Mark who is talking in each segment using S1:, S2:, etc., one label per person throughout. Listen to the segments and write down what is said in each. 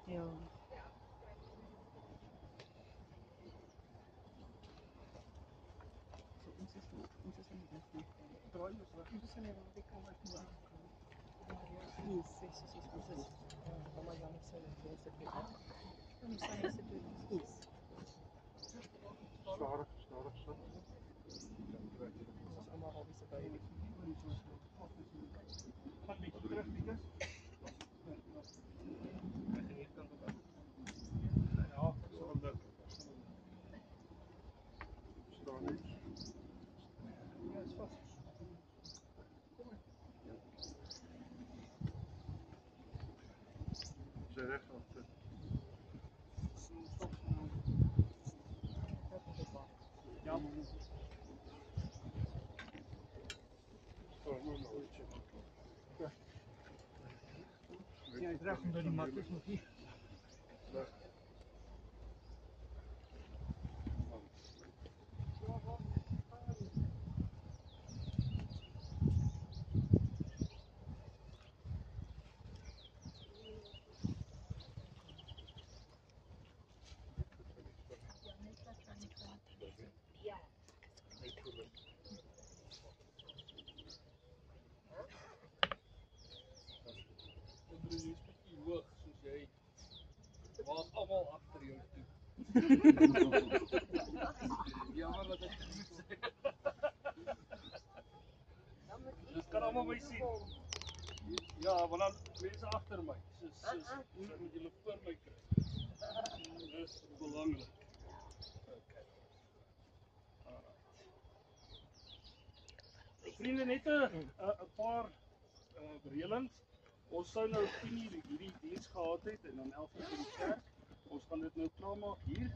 S1: Ja. So, ons is in die rug nog. Draai ons weg. Ons is in die rug, die kan ek nie. Nee, ses, ons is. Mama Jan sê dat jy sit weer af. Ons sê jy sit weer iets.
S2: Stadig, stadig, stadig.
S1: Ons is allemaal al die se baie.
S2: Gaan bietjie terug, Pieter. Ja, so luk. Staan net. Ja, is vas. Kom maar. Sy reg af sit. Ja. Oh, no, ja. Ja, het reg omdat die mat is nog nie. Hoog soos jy waag almal agter jou toe. Jammer dat ek moet sê. Dit kan almal my sien. Ja, want dan mense agter my. Soos moet julle voor my kry. Dis belangrik. Okay. Vriende, net 'n paar reëlings. Ons sou nou 10:00 hierdie diens gehad het en dan 11:00 in die kerk. Ons gaan dit nou klaarmaak hier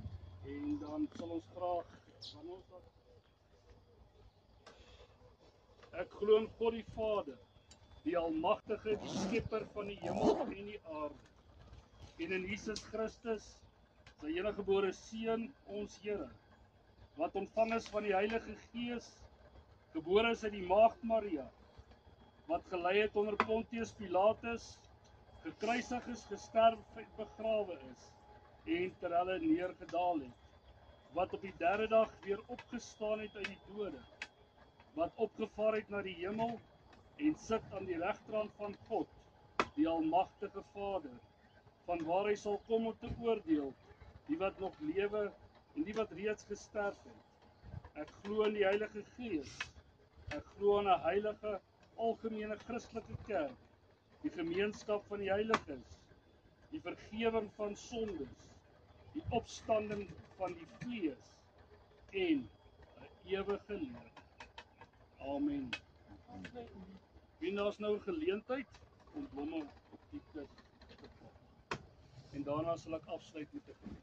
S2: en dan sal ons graag van ons wat ek glo in God die Vader, die Almagtige, die Skepper van die hemel en die aarde. En in Jesus Christus, sy eniggebore Seun, ons Here, wat ontvang is van die Heilige Gees, gebore is uit die Maagd Maria, wat gelei het onder Pontius Pilatus, gekruisig is, gesterf en begrawe is, en ter helle neergedaal het, wat op die derde dag weer opgestaan het uit die dode, wat opgevaar het na die hemel, en sit aan die regterhand van God, die Almagtige Vader, van waar hy sal kom om te oordeel, die wat nog lewe, en die wat reeds gesterf het. Ek glo in die Heilige Gees, ek glo in 'n heilige, algemene Christelike kerk, die gemeenskap van die heiliges, die vergewing van sondes, die opstanding van die vlees en 'n ewige lewe. Amen. En daar's nou 'n geleentheid om blomme op die kus te plak. En daarna sal ek afsluit met 'n gebed.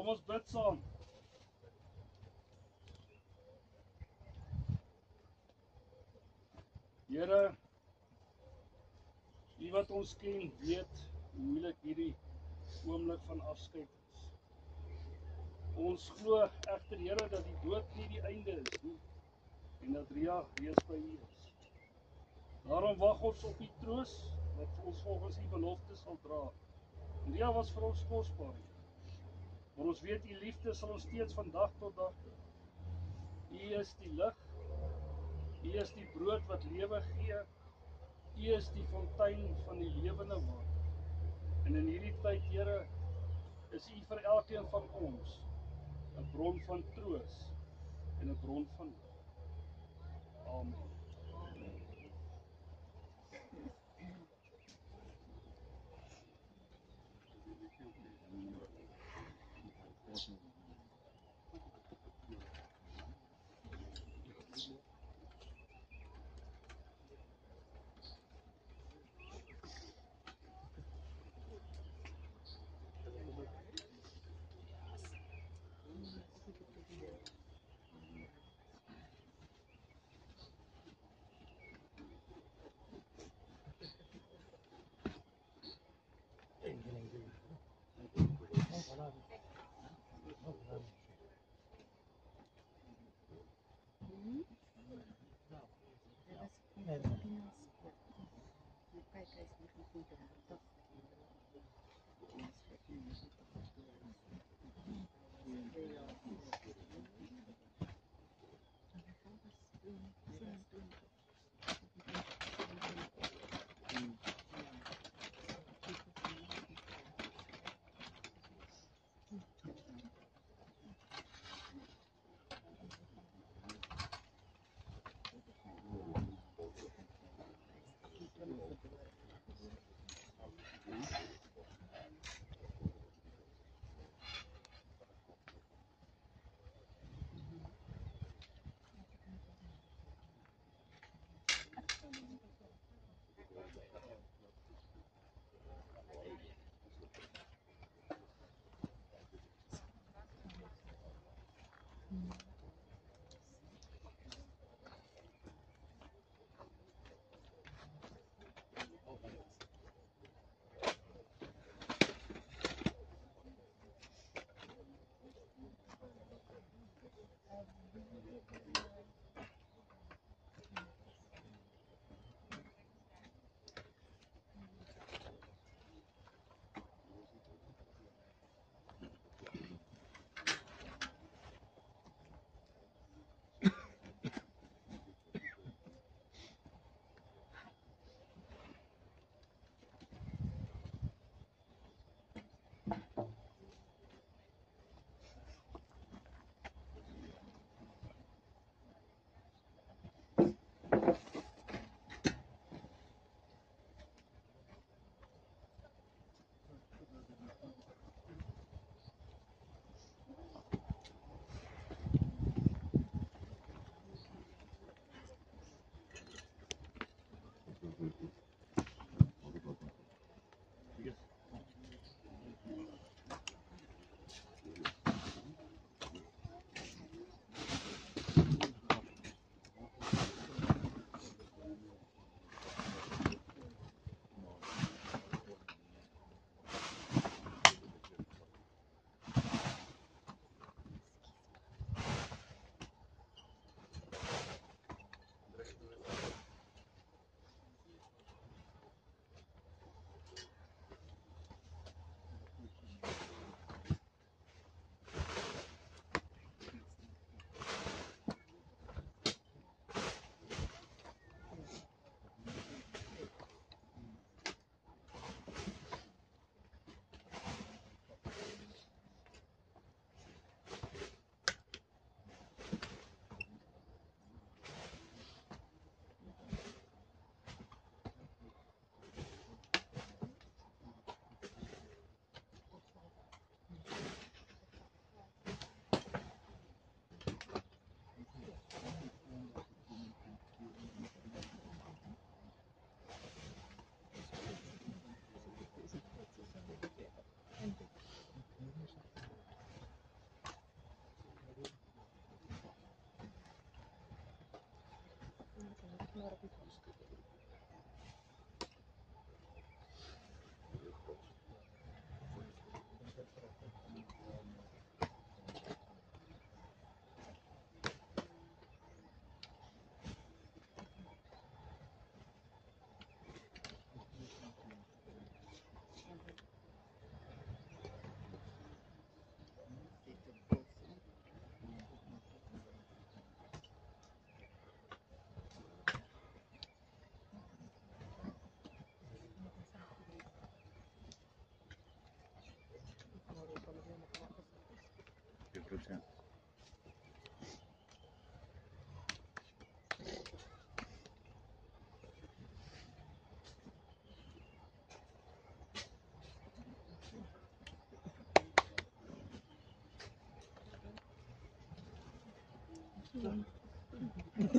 S2: Kom ons bid saam. Here, U wat ons ken, weet hoe moeilik hierdie oomblik van afskeid is. Ons glo egter, Here, dat die dood nie die einde is nie en dat Ria reeds by U is. Daarom wag ons op die troos wat ons volgens U belofte sal dra. En Ria was vir ons kosbaar, maar ons weet U liefde sal ons steeds van dag tot dag dra. U is die lig, U is die brood wat lewe gee, U is die fontein van die lewende water. En in hierdie tyd, Here, is U vir elkeen van ons 'n bron van troos en 'n bron van hoop. Amen.
S1: daar op die kast.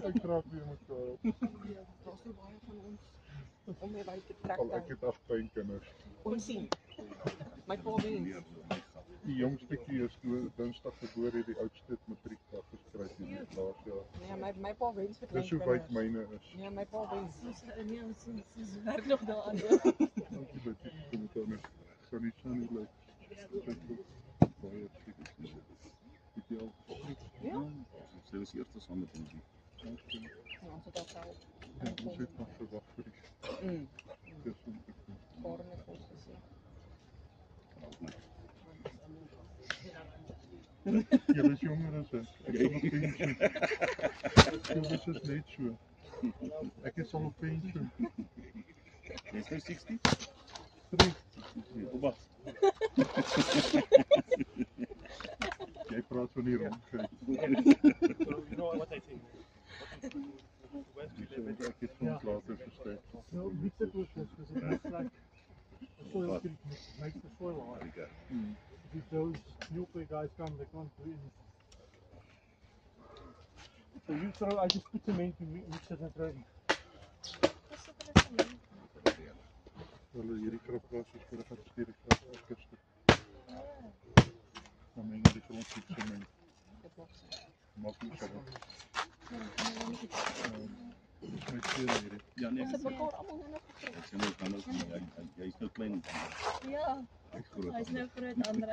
S3: Ek raak weer mekaar.
S1: Ja, daar's so baie van ons om mee by te trek.
S3: Al ek het 8 kleinkinders.
S1: Ons sien. My pa wens.
S3: Die jongste is Dinsdag gebore, die oudste het matriek afgeskryf in die laas jaar.
S1: Nee, my pa wens vir
S3: Dis hoe wyd myne is.
S1: Nee, my pa wens.
S4: Nee, ons werk nog daaraan.
S3: Dankie dat jy kom dan. Sou nie so nie lyk. Baie seker. Dit jy al
S1: Ja.
S5: Dit is eerste saam met ons.
S1: Ja, ons het al gehad.
S3: ons het nog gewag vir die dis om te kom.
S1: Korne kos gesien.
S3: Jy is jonger as ek. Ek is nog pensioen. Jy is net so. Ek is al op pensioen.
S5: Jy is nou 60?
S3: 3.
S5: Opa.
S3: Jy praat van die rondheid.
S6: So you know what I think. West we live in.
S3: Ek het soms later verstaan.
S6: No, mix it with this because it looks like the soil makes the soil hard. If those nuclear guys come, they can't do anything. So you throw, I just put cement to mix it and throw it.
S3: Hulle hierdie krapplaas is vir 'n gestuurde krapplaas. Dan meng jy grond met sement.
S1: Dit maak sin.
S3: Maak nie saak. Dis my seun hierdie.
S5: Ja nee.
S1: Ons het mekaar almal nou nog gekry.
S5: Ek sien ook anders jy is nou klein.
S4: Ja,
S5: Hy's groot.
S4: hy's nou groot Andre.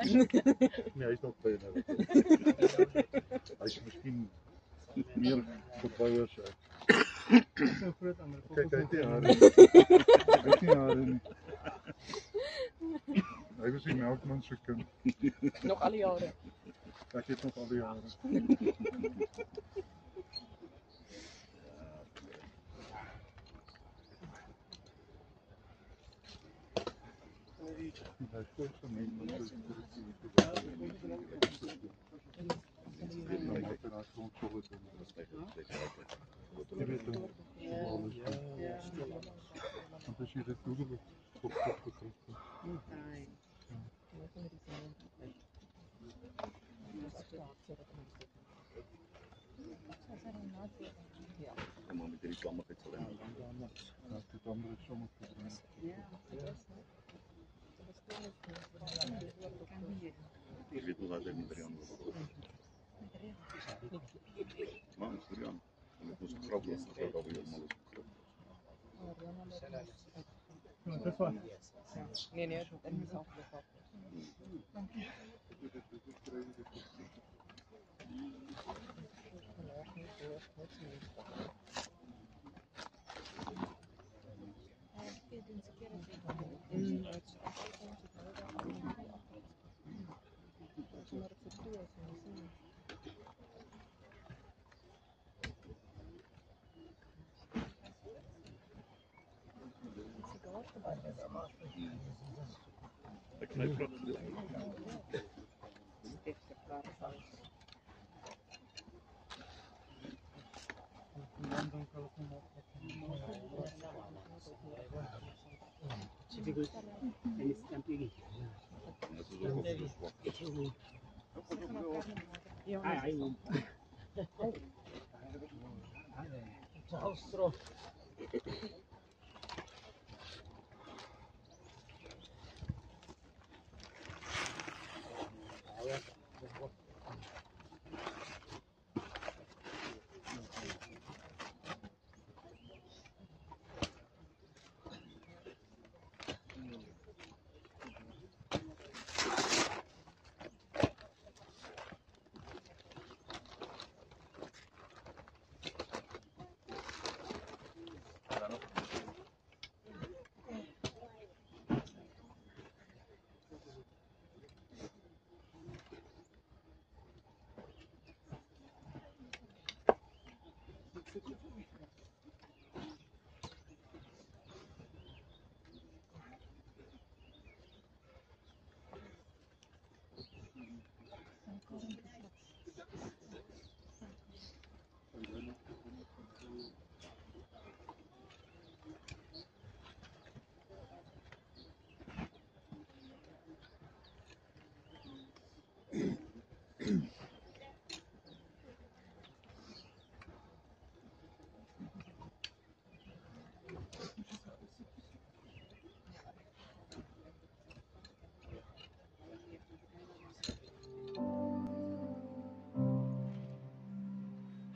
S3: Nee, hy's nog klein. Hy's miskien meer verbou as ek.
S6: So fruit aan die
S3: Kyk, hy het nie hare nie. Hy het nie hare nie. Hy was die melkman se kind.
S1: Nog al die jare.
S3: Ek het nog al die jare. Hy het voor sy mense want as jy dit Google op gekry.
S1: Nee. Ja.
S5: Kom maar met hierdie klammigheid sal hy.
S3: Ja, dit ander is sommer gedreig.
S1: Ja, dit is
S5: Jy weet hoe dat ek met Rian wil. Maar is Rian. Met ons grap los dat daar weer mal is.
S6: No, this one.
S1: Nee, nee, dit is al geval.
S2: Ek kry vrug.
S5: Dit is ook so swak.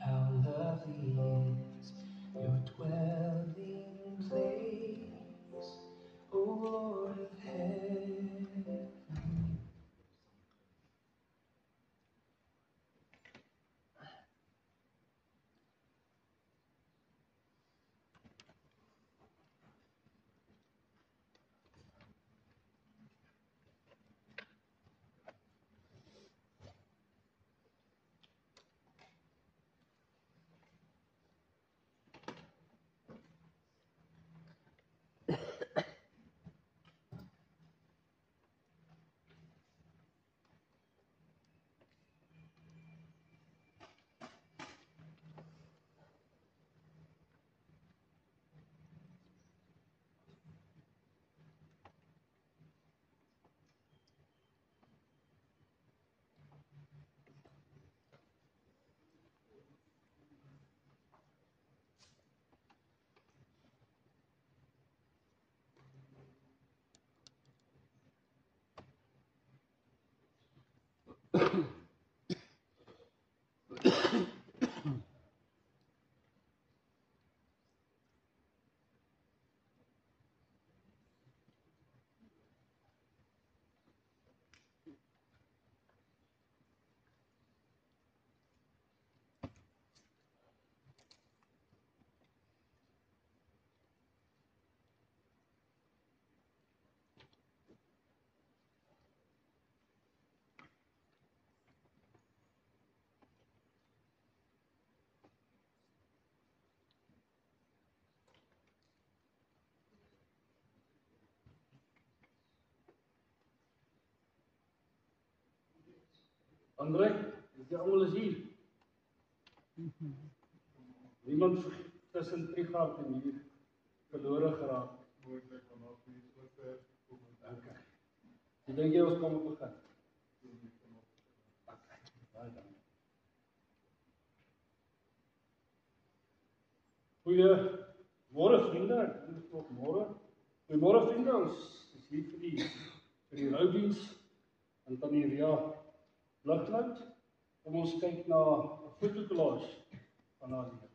S7: How lovely is your dwelling place, O Lord of heaven.
S2: André, die almal is hier. Niemand tussen Trichard en hier verlore geraak.
S3: Moontlik vanaf hier so ver kom.
S2: Okay. Jy dink jy ons kan begin? Okay, baie dankie. Goeiemôre vriende, ek dink dit is nog môre. Goeiemôre vriende, ons is hier vir die roudiens en tannie Ria Bliklout. Kom ons kyk na 'n fotokollage van haar lewe.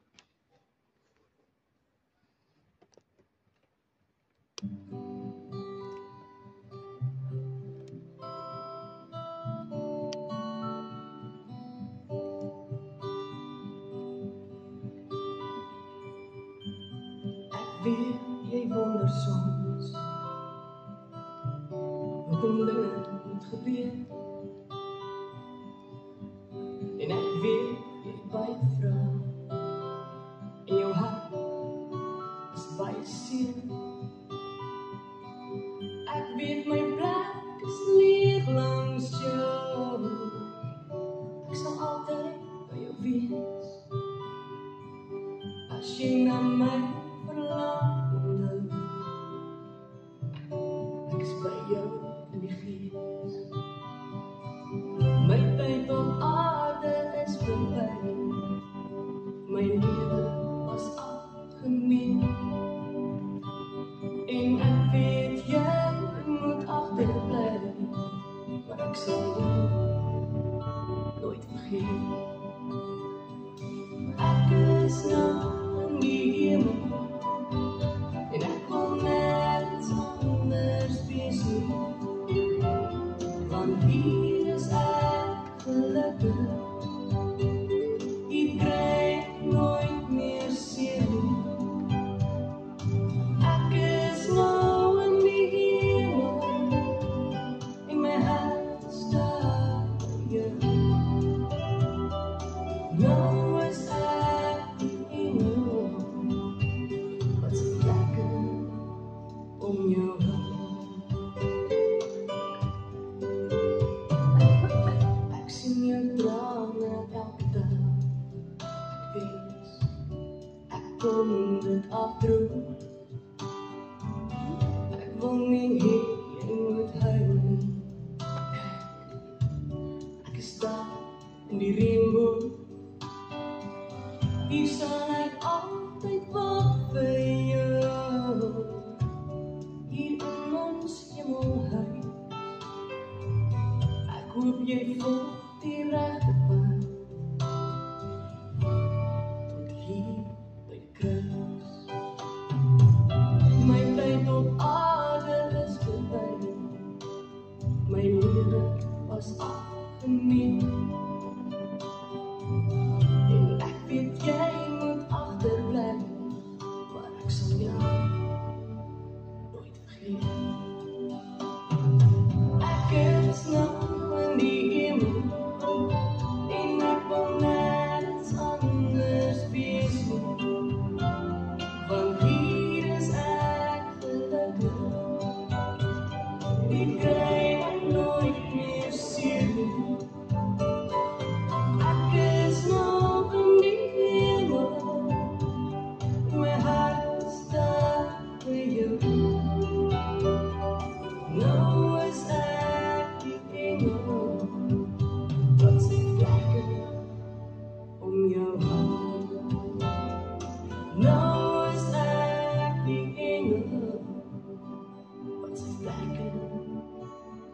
S7: Ek weet jy wonder soms hoekom dinge moet gebeur. En ek weet jy baie vra en jou hart is baie seer. Ek weet my plek is leeg langs jou. Ek sal altyd by jou wees. As jy na my verlang, ek is by jou in die gees. My tyd op aarde is verby. My lewe was algemeen. En ek weet jy moet agterbly, maar ek sal jou nooit vergeet. Ek is nou in die hemel en ek wil nergens anders wees nie. Want hier is ek gelukkig. Hier kry ek nooit meer seer nie. Ek is nou in die hemel en my hart staan by jou. Nou is ek in trane elke dag. Ek wens ek kon dit afdroog. Ek wil nie hê jy moet huil nie. Ek is daar in die reënboog. Hier sal ek altyd wag vir jou. Hier in ons hemelhuis. Ek hoop jy volg die regte pad. Tot hier by die kruis. My tyd op aarde is verby. My lewe was afgeneem. En ek weet jy moet agterbly, maar ek sal jou nooit vergeet. Ek is nou in die hemel, en ek wil nergens anders wees nie. Want hier is ek gelukkig. Ek kry nooit meer seer nie. Ek is nog in die hemel. My hart staat by jou. Nou is ek die engel wat sy vlekken om jou hou. Nou is ek die engel wat sy vlekken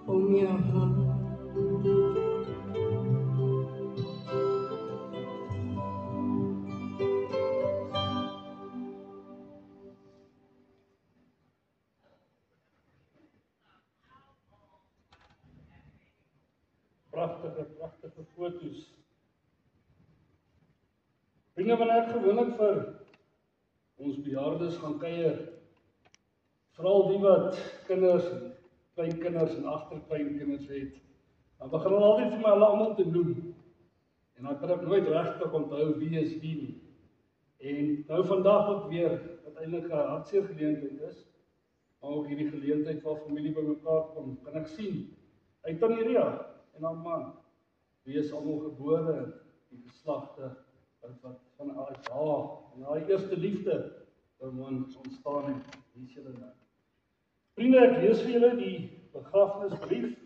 S7: om jou hou.
S2: Pragtige foto's. Vriende, wanneer ek gewoonlik vir ons bejaardes gaan kuier, veral die wat kinders, kleinkinders en agterkleinkinders het, dan begin hulle altyd vir my hulle almal te noem. En dan kan ek nooit regtig onthou wie is wie nie. En nou vandag ook weer, wat eintlik 'n hartseer geleentheid is, maar ook hierdie geleentheid waar familie bymekaar kom, kan ek sien, uit Tannie Ria en haar man, wie is almal gebore, die geslagte, wat van uit haar, en haar eerste liefde, man ontstaan het, wie is julle nou? Vriende, ek lees vir julle die begrafnisbrief,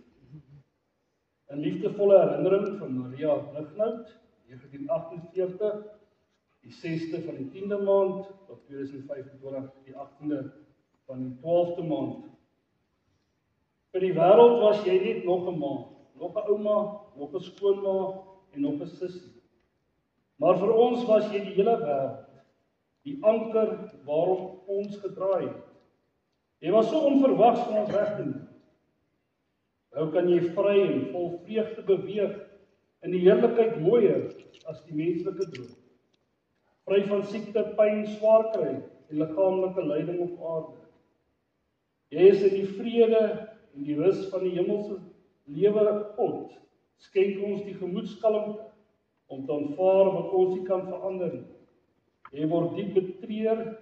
S2: 'n liefdevolle herinnering van Maria Brugnout, 1948, die 6de van die 10de maand, tot 2025, die 18de van die 12de maand. Vir die wêreld was jy net nog 'n ma, nog 'n ouma, nog 'n skoonma en nog 'n sussie. Maar vir ons was jy die hele wêreld, die anker waarop ons gedraai het. Jy was so onverwags van ons weggeneem. Nou kan jy vry en vol vreugde beweeg in die heerlikheid mooier as die menslike droom. Vry van siekte, pyn, swaar kry en liggaamlike lyding op aarde. Jy is in die vrede en die rus van die hemelse lewe God. Skenk ons die gemoedskalmte om te aanvaar wat ons nie kan verander nie. Jy word diep betreur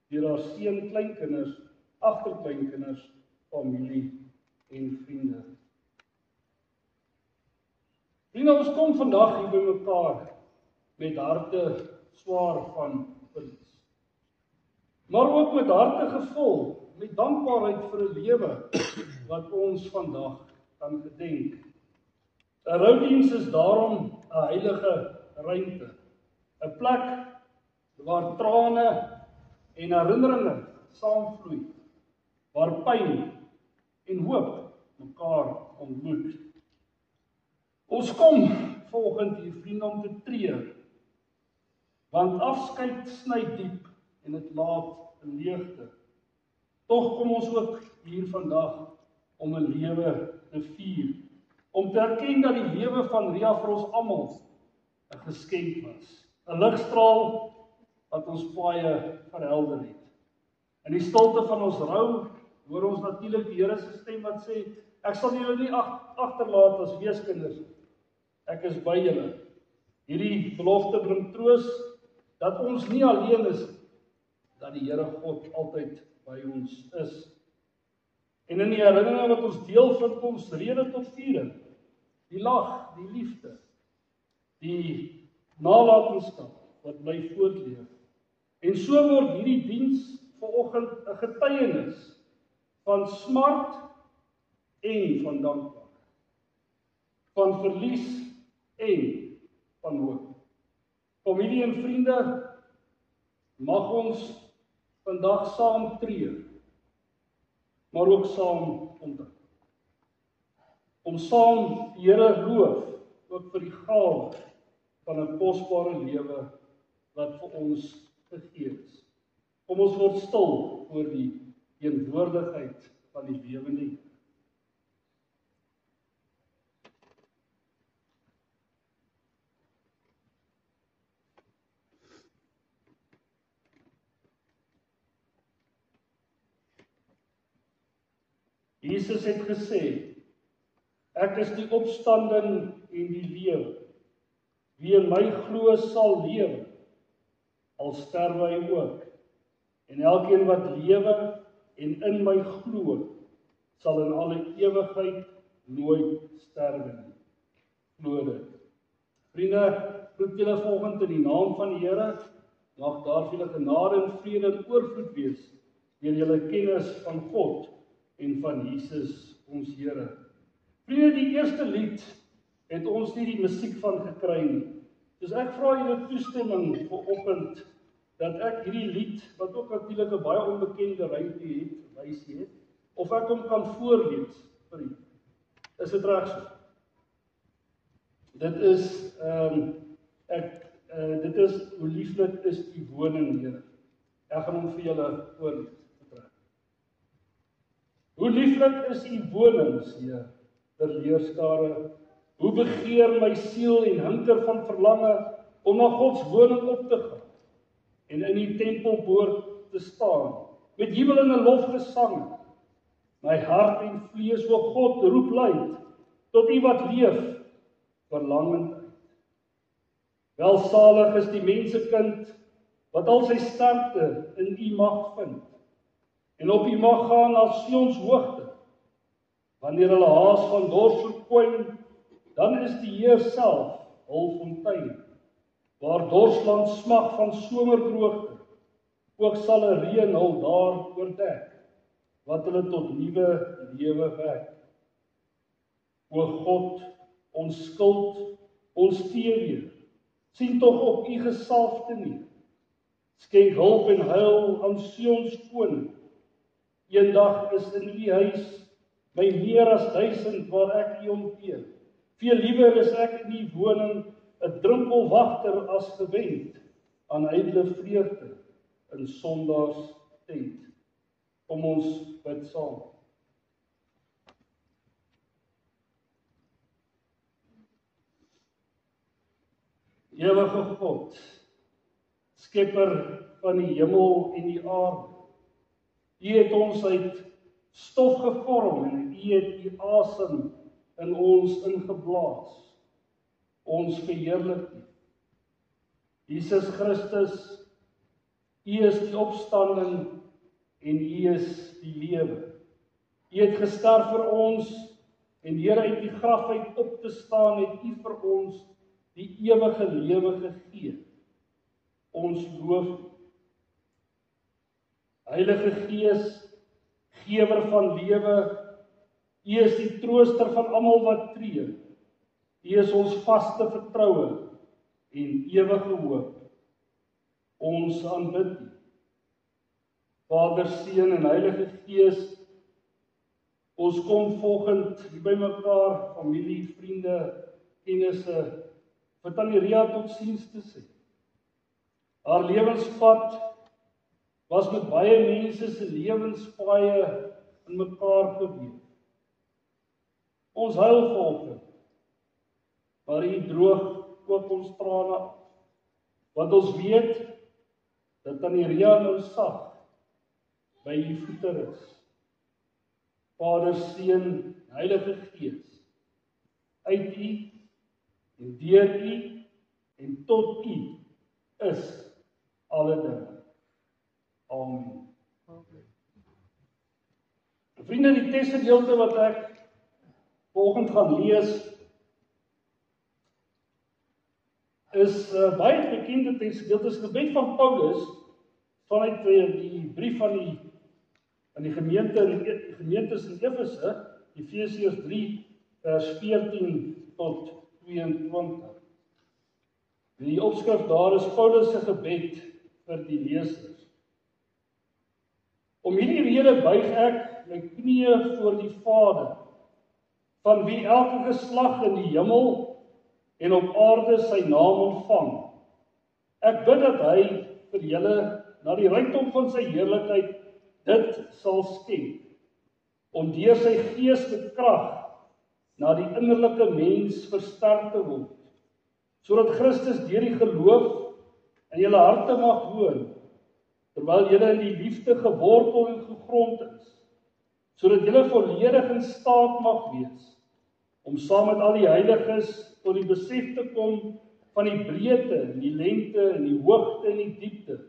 S2: deur haar seun, kleinkinders, agterkleinkinders, familie en vriende. Vriende, ons kom vandag hier by mekaar met harte swaar van verlies. Maar ook met harte gevul met dankbaarheid vir 'n lewe wat ons vandag kan gedenk. 'n Roudiens is daarom 'n heilige ruimte, 'n plek waar trane en herinneringe saamvloei, waar pyn en hoop mekaar ontmoet. Ons kom volgend hier, vriende, om te treur, want afskeid sny diep en dit laat 'n leegte. Tog kom ons ook hier vandag om 'n lewe te vier, om te erken dat die lewe van Ria vir ons almal 'n geskenk was, 'n ligstraal wat ons paaie verhelder het. In die stilte van ons rou hoor ons natuurlik die Here se stem wat sê, ek sal julle nie agterlaat as weeskinders nie. Ek is by julle. Hierdie belofte bring troos dat ons nie alleen is, dat die Here God altyd by ons is. En in die herinneringe wat ons deel, vind ons rede tot viering. die lag, die liefde, die nalatenskap wat bly voortleef. En so word hierdie diens vanoggend 'n getuienis van smart en van dankbaarheid, van verlies en van hoop. Familie en vriende, mag ons vandag saam treur, maar ook saam onthou. Om saam die Here loof, ook vir die gawe van 'n kosbare lewe wat vir ons gegee is. Kom ons word stil voor die teenwoordigheid van die lewende Here. Jesus het gesê, ek is die opstanding en die lewe. Wie in my glo sal lewe, al sterwe hy ook. En elkeen wat lewe en in my glo, sal in alle ewigheid nooit sterwe nie. Glo dit. Vriende, groet julle volgende in die naam van die Here. Mag daar vir julle genade en vrede en oorvloed wees deur julle kennis van God en van Jesus ons Here. Vriende, die eerste lied het ons nie die musiek van gekry nie. Dus ek vra julle toestemming vanoggend dat ek hierdie lied, wat ook natuurlik 'n baie onbekende ruimte het, wys het, of ek hom kan voorlees vir u. Is dit reg so? Dit is dit is hoe lieflik is u woning, Here. Ek gaan hom vir julle voorlees. Hoe lieflik is u wonings, Heer, ter leerskare. Hoe begeer my siel en hinker van verlange om na God se woning op te gaan en in die tempelpoort te staan met jubel en 'n lofgesang. My hart en vlees, o God, roep luid tot u wat leef, verlangend uit. Welsalig is die mensekind wat al sy sterkte in u mag vind en op u mag gaan na Sions hoogte. Wanneer hulle haas van dors verkwyn, dan is die Heer self hul fontein, waar dorsland smag van somerdroogte, ook sal 'n reën hul daar oordek, wat hulle tot nuwe lewe wek. O God, ons skuld, ons teeweer, sien tog op u gesalfde neer. Skenk hulp en heil aan Sions koning. Eendag is in u huis my meer as 1000 waar ek u ontbeer. Veel liewer is ek in die woning 'n drumpelwagter as gewend aan ydelle vreugde in sondaars tent. Kom ons bid saam. Ewige God, skepper van die hemel en die aarde, u het ons uit stof gevorm en u het u asem in ons ingeblaas. Ons verheerlik u. Jesus Christus, u is die opstanding en u is die lewe. U het gesterf vir ons en Here uit die graf uit op te staan het u vir ons die ewige lewe gegee. Ons loof u. Heilige Gees, gewer van lewe, u is die trooster van almal wat treur. U is ons vaste vertroue en ewige hoop. Ons aanbid u. Vader, Seun en Heilige Gees, ons kom volgend hier by mekaar, familie, vriende, kennisse, vir Tannie Ria totsiens te sê. Haar lewenspad was met baie mense se lewenspaaie in mekaar gewewe. Ons huil vanoggend, maar u droog ook ons trane af, want ons weet dat Tannie Ria nou sag by u voete is. Vader, Seun, Heilige Gees, uit u en deur u en tot u is alle dinge. Amen. Vriende, die teksgedeelte wat ek vanoggend gaan lees, is baie bekende teksgedeeltes gebed van Paulus vanuit die brief aan die gemeentes in Efese, Efesiërs 3 vers 14 tot 22. Die opskrif daar is Paulus se gebed vir die lesers. Om hierdie rede buig ek my knieë voor die Vader, van wie elke geslag in die hemel en op aarde sy naam ontvang. Ek bid dat hy vir julle na die rykdom van sy heerlikheid dit sal skenk, om deur sy gees met krag na die innerlike mens versterk te word, sodat Christus deur die geloof in julle harte mag woon, terwyl julle in die liefde gewortel en gegrond is, sodat julle volledig in staat mag wees, om saam met al die heiliges tot die besef te kom van die breedte, en die lengte, en die hoogte en die diepte,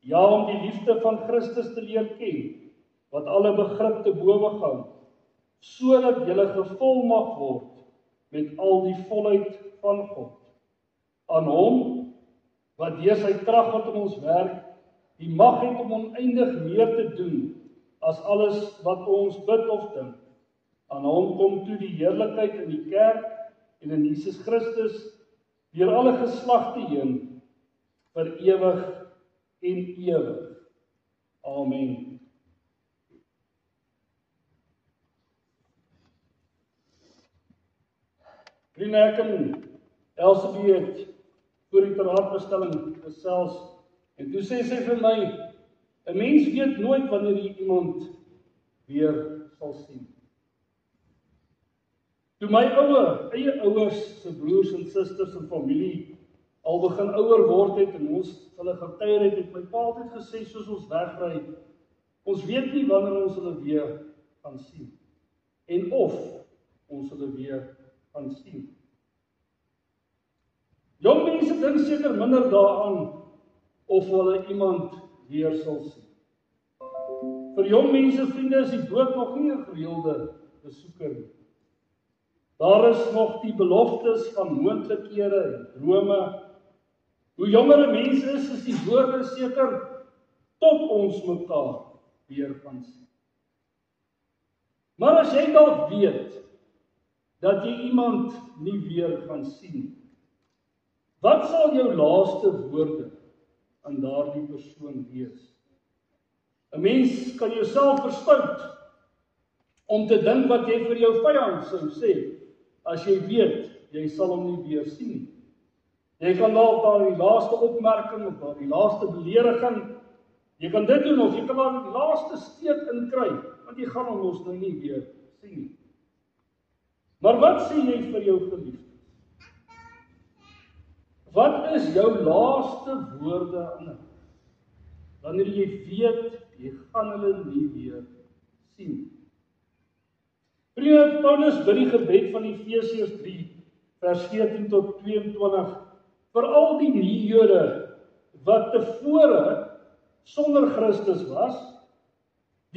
S2: ja, om die liefde van Christus te leer ken, wat alle begrip te bowe gaan, sodat julle gevul mag word met al die volheid van God. Aan hom, wat deur sy krag wat in ons werk, die mag het om oneindig meer te doen, as alles wat ons bid of dink. Aan hom kom toe die heerlikheid in die kerk en in Jesus Christus, deur alle geslagte heen, vir ewig en ewig. Amen. Vriende, ek en Elsabie het voor die teraartbestelling gesels, en toe sê sy vir my, 'n mens weet nooit wanneer jy iemand weer sal sien. Toe my eie ouers se broers en susters en familie al begin ouer word het en ons hulle getuier het my pa altyd gesê, soos ons wegry, ons weet nie wanneer ons hulle weer gaan sien, en of ons hulle weer gaan sien. Jong mense dink seker minder daaraan of hulle iemand weer sal sien. Vir jong mense, vriende, is die dood nog nie 'n gereelde besoeker nie. Daar is nog die beloftes van moontlikhede en drome. Hoe jonger 'n mens is die woorde seker tot ons mekaar weer gaan sien. Maar as jy dalk weet dat jy iemand nie weer gaan sien, wat sal jou laaste woorde aan daardie persoon wees? 'n Mens kan jouself verstout om te dink wat jy vir jou vyand sou sê, as jy weet, jy sal hom nie weer sien nie. Jy kan dalk daar die laaste opmerking, of daar die laaste belediging, jy kan dit doen, of jy kan daar die laaste steek inkry, want jy gaan hom ons nou nie weer sien nie. Maar wat sê jy vir jou geliefdes? Wat is jou laaste woorde aan hulle? Wanneer jy weet, jy gaan hulle nie weer sien nie. Vriende, Paulus bid die gebed van Efesiërs 3, vers 14 tot 22, vir al die nie-Jode wat tevore sonder Christus was,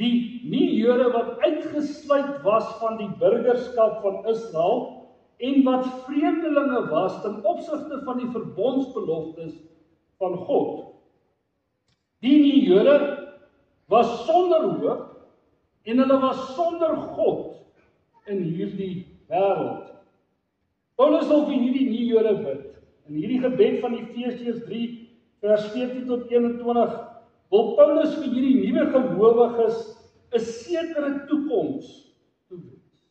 S2: die nie-Jode wat uitgesluit was van die burgerskap van Israel, en wat vreemdelinge was ten opsigte van die verbondsbeloftes van God. Die nie-Jode was sonder hoop, en hulle was sonder God in hierdie wêreld. Paulus wil vir hierdie nie-Jode bid. In hierdie gebed van Efesiërs 3, vers 14 tot 21, wil Paulus vir hierdie nuwe gelowiges 'n sekere toekoms toewens.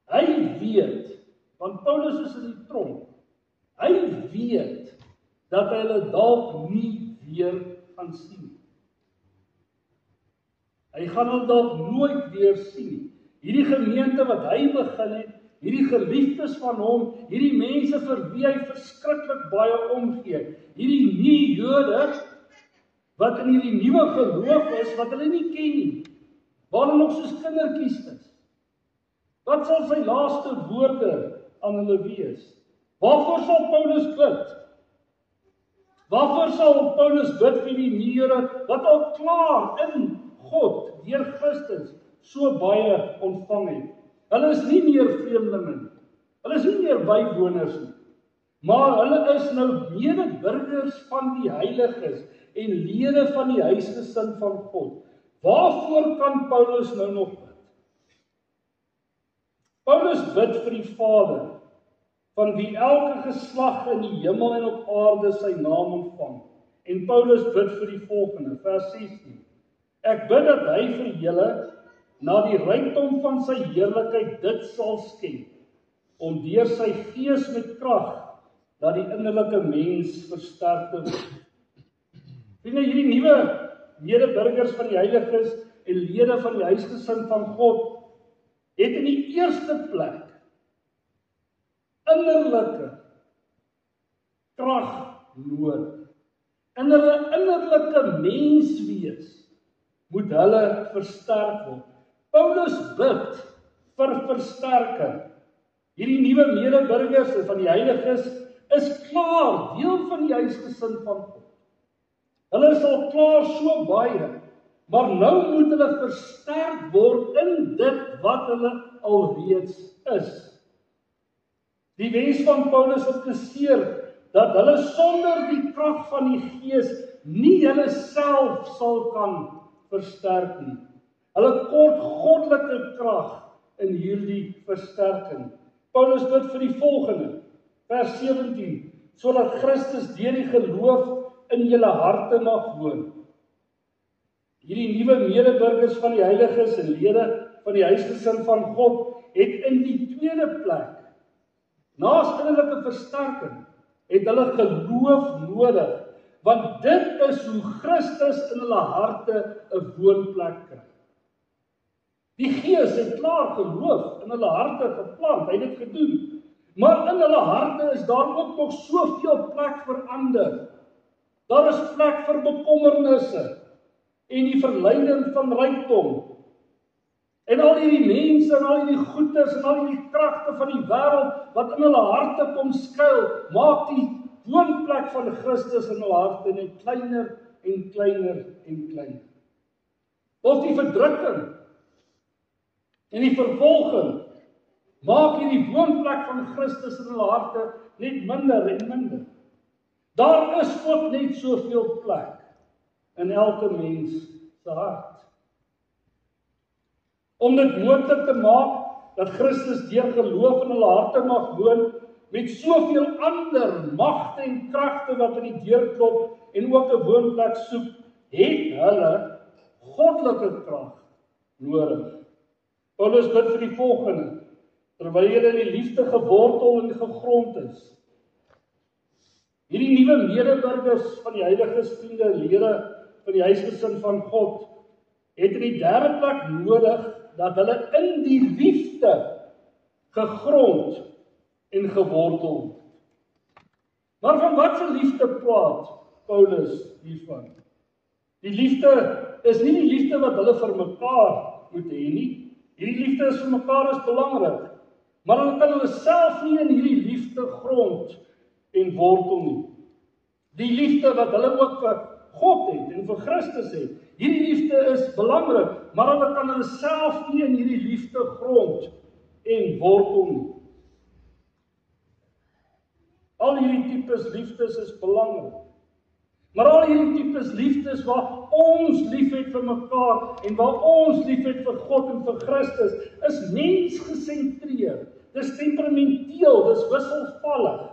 S2: Hy weet, want Paulus is in die tronk, hy weet dat hy hulle dalk nie weer gaan sien. Hy gaan hulle dalk nooit weer sien nie. Hierdie gemeente wat hy begin het, hierdie geliefdes van hom, hierdie mense vir wie hy verskriklik baie omgee, hierdie nie-Jode wat in hierdie nuwe geloof is, wat hulle nie ken nie, waar hulle nog soos kindertjies is. Wat sal sy laaste woorde aan hulle wees? Waarvoor sal Paulus bid? Waarvoor sal Paulus bid vir die nie-Jode wat al klaar in God, deur Christus, so baie ontvang het? Hulle is nie meer vreemdelinge nie. Hulle is nie meer bywoners nie. maar hulle is nou medeburgers van die heiliges en lede van die huisgesin van God. Waarvoor kan Paulus nou nog bid? Paulus bid vir die Vader, van wie elke geslag in die hemel en op aarde sy naam ontvang. En Paulus bid vir die volgende, vers 16. Ek bid dat hy vir julle, na die rykdom van sy heerlikheid dit sal skenk, om deur sy gees met krag, dat die innerlike mens versterk te word. Vriende, hierdie nuwe medeburgers van die heiliges en lede van die huisgesin van God, het in die eerste plek innerlike krag nodig. In hulle innerlike menswees moet hulle versterk word. Paulus bid vir versterking. Hierdie nuwe medeburgers van die heiliges is klaar deel van die huisgesin van God. Hulle is al klaar so baie, maar nou moet hulle versterk word in dit wat hulle alreeds is. Die wens van Paulus impliseer dat hulle sonder die krag van die Gees nie hulle self sal kan versterk nie. Hulle kort goddelike krag in hierdie versterking. Paulus bid vir die volgende, vers 17, sodat Christus deur die geloof in julle harte mag woon. Hierdie nuwe medeburgers van die heiliges en lede van die huisgesin van God het in die tweede plek, naas innerlike versterking, het hulle geloof nodig, want dit is hoe Christus in hulle harte 'n woonplek kry. Die Gees het klaar geloof in hulle harte geplant, hy het dit gedoen, maar in hulle harte is daar ook nog soveel plek vir ander. Daar is plek vir bekommernisse en die verleiding van rykdom. En al hierdie mense en al hierdie goeders en al hierdie kragte van die wêreld wat in hulle harte kom skuil, maak die woonplek van Christus in hulle harte net kleiner en kleiner en kleiner. Of die verdrukking en die vervolging maak hierdie woonplek van Christus in hulle harte net minder en minder. Daar is God net soveel plek in elke mens se hart. Om dit moontlik te maak dat Christus deur geloof in hulle harte mag woon, met soveel ander magte en kragte wat aan die deur klop en ook 'n woonplek soek, het hulle goddelike krag nodig. Paulus bid vir die volgende, terwyl julle in die liefde gewortel en gegrond is. Hierdie nuwe medeburgers van die heiliges, vriende, lede van die huisgesin van God, het in die derde plek nodig dat hulle in die liefde gegrond en gewortel word. Maar van wat se liefde praat Paulus hiervan? Die liefde is nie die liefde wat hulle vir mekaar moet hê nie. Hierdie liefde is vir mekaar is belangrik, maar hulle kan hulle self nie in hierdie liefde grond en wortel nie. Die liefde wat hulle ook vir God het en vir Christus het, hierdie liefde is belangrik, maar hulle kan hulle self nie in hierdie liefde grond en wortel nie. Al hierdie tipes liefdes is belangrik, maar al hierdie tipes liefdes waar ons liefhet vir mekaar en waar ons liefhet vir God en vir Christus, is mensgesentreerd, dis temperamenteel, dis wisselvallig,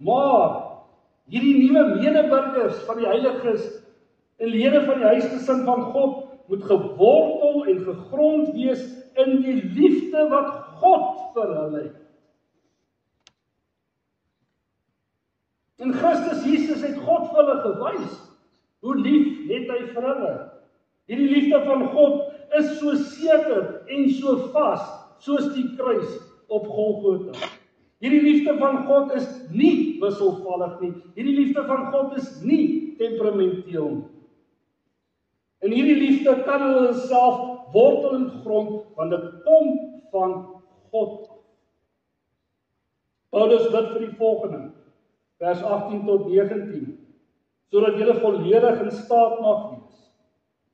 S2: maar hierdie nuwe medeburgers van die heiliges en lede van die huisgesin van God moet gewortel en gegrond wees in die liefde wat God vir hulle het. En Christus Jesus het God vir hulle gewys. Hoe lief het hy vir hulle? Hierdie liefde van God is so seker en so vas, soos die kruis op Golgotha. Hierdie liefde van God is nie wisselvallig nie. Hierdie liefde van God is nie temperamenteel nie. En hierdie liefde kan hulle self wortel en grond, want dit kom van God. Paulus bid vir die volgende, vers 18 tot 19, sodat julle volledig in staat mag wees,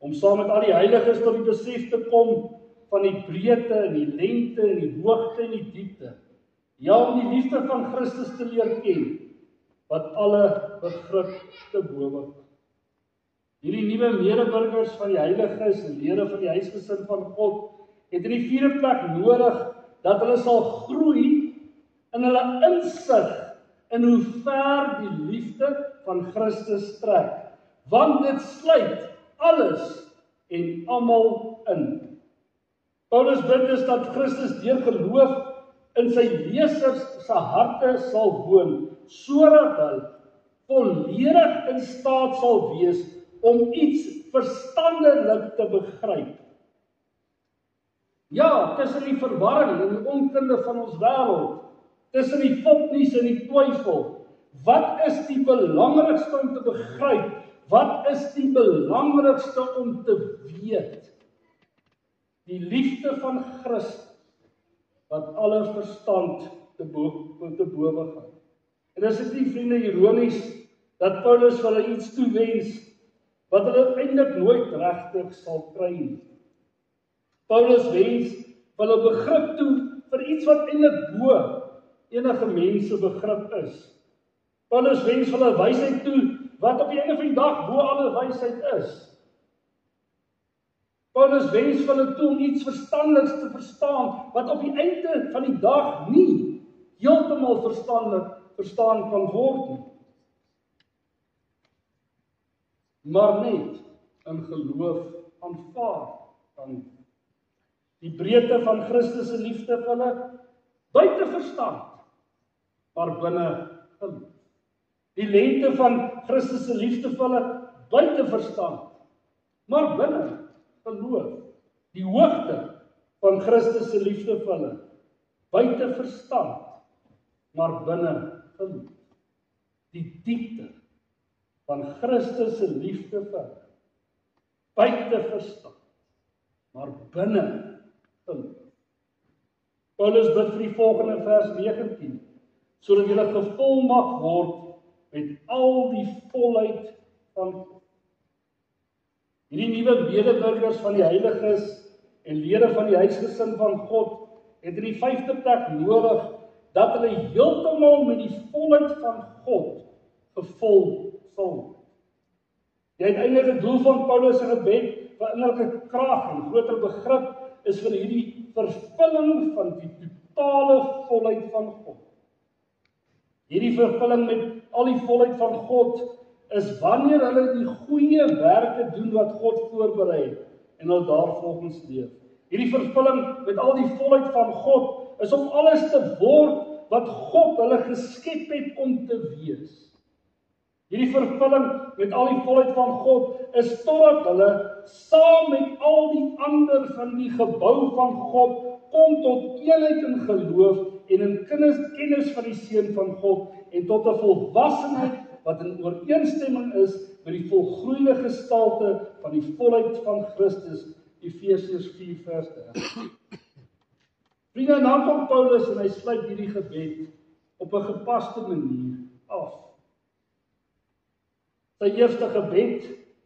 S2: om saam met al die heiliges tot die besef te kom van die breedte en die lengte en die hoogte en die diepte, ja, om die liefde van Christus te leer ken, wat alle begrip te bowe gaan. Hierdie nuwe medeburgers van die heiliges en lede van die huisgesin van God het in die vierde plek nodig dat hulle sal groei in hulle insig in hoe ver die liefde van Christus strek, want dit sluit alles en almal in. Paulus bid dus dat Christus deur geloof in sy lesers se harte sal woon, sodat hulle volledig in staat sal wees om iets verstandelik te begryp. Ja, tussen die verwarring en die onkunde van ons wêreld, tussen die fopnuus en die twyfel, wat is die belangrikste om te begryp? Wat is die belangrikste om te weet? Die liefde van Christus, wat alle verstand te bowe gaan. En is dit nie, vriende, ironies, dat Paulus vir hulle iets toewens, wat hulle eintlik nooit regtig sal kry nie. Paulus wens vir hulle begrip toe vir iets wat eintlik bo enige mens se begrip is. Paulus wens vir hulle wysheid toe wat op die einde van die dag bo alle wysheid is. Paulus wens vir hulle toe om iets verstandeliks te verstaan wat op die einde van die dag nie heeltemal verstandelik verstaan kan word nie. Maar net in geloof aanvaar kan die breedte van Christus se liefde vir hulle buite verstand, maar binne geloof. Die lengte van Christus se liefde vir hulle buite verstand, maar binne geloof. Die hoogte van Christus se liefde vir hulle buite verstand, maar binne geloof. Die diepte van Christus se liefde vir hulle buite verstand, maar binne geloof. Paulus bid vir die volgende vers 19, sodat julle gevul mag word met al die volheid van God. Hierdie nuwe medeburgers van die heiliges en lede van die huisgesin van God het in die vyfde plek nodig dat hulle heeltemal met die volheid van God gevul sal word. Die uiteindelike doel van Paulus se gebed vir innerlike krag en groter begrip is vir hierdie vervulling van die totale volheid van God. Hierdie vervulling met al die volheid van God is wanneer hulle die goeie werke doen wat God voorberei het en hulle daarvolgens leef. Hierdie vervulling met al die volheid van God is om alles te word wat God hulle geskep het om te wees. Hierdie vervulling met al die volheid van God is totdat hulle saam met al die ander van die gebou van God kom tot eenheid in geloof en in kennis van die Seun van God en tot 'n volwassenheid wat in ooreenstemming is met die volgroeide gestalte van die volheid van Christus, Efesiërs 4 vers 30. Vriende, dan kom Paulus en hy sluit hierdie gebed op 'n gepaste manier af. Sy eerste gebed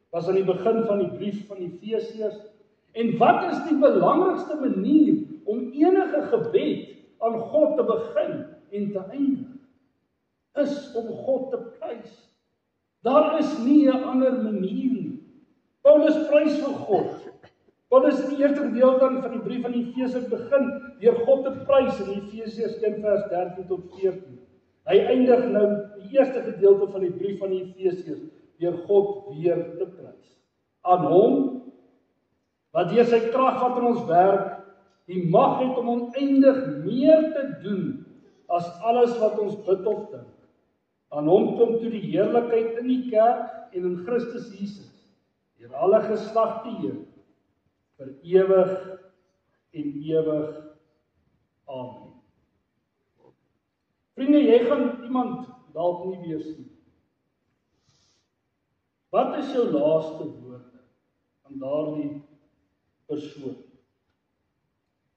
S2: was aan die begin van die brief van Efesiërs. En wat is die belangrikste manier om enige gebed aan God te begin en te eindig? Is om God te prys. Daar is nie 'n ander manier nie. Paulus prys vir God. Paulus in die eerste gedeelte van die brief aan Efesiërs begin deur God te prys in Efesiërs 1 vers 13 tot 14. Hy eindig nou die eerste gedeelte van die brief van Efesiërs deur God weer te prys. Aan hom wat deur sy krag wat in ons werk, die mag het om oneindig meer te doen as alles wat ons bid of dink. Aan hom kom toe die heerlikheid in die kerk en in Christus Jesus, deur alle geslagte heen, vir ewig en ewig. Amen. Vriende, jy gaan iemand dalk nie weer sien. Wat is jou laaste woord aan daardie persoon?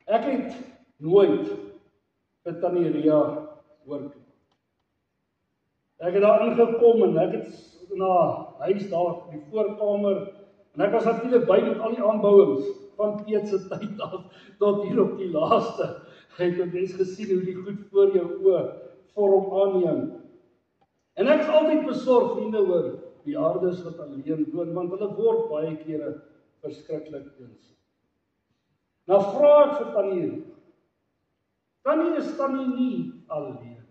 S2: Ek het nooit vir Tannie Ria hoor. Ek het daar ingekom en ek het na huis daar in die voorkamer en ek was natuurlik by met al die aanbouings van Piet se tyd af tot hier op die laaste. Ek het mens gesien hoe die goed voor jou oë vorm aanneem. En ek is altyd besorg, vriende, oor bejaardes wat alleen woon, want hulle word baie kere verskriklik eensaam. Nou vra ek vir Tannie, Tannie is Tannie nie alleen.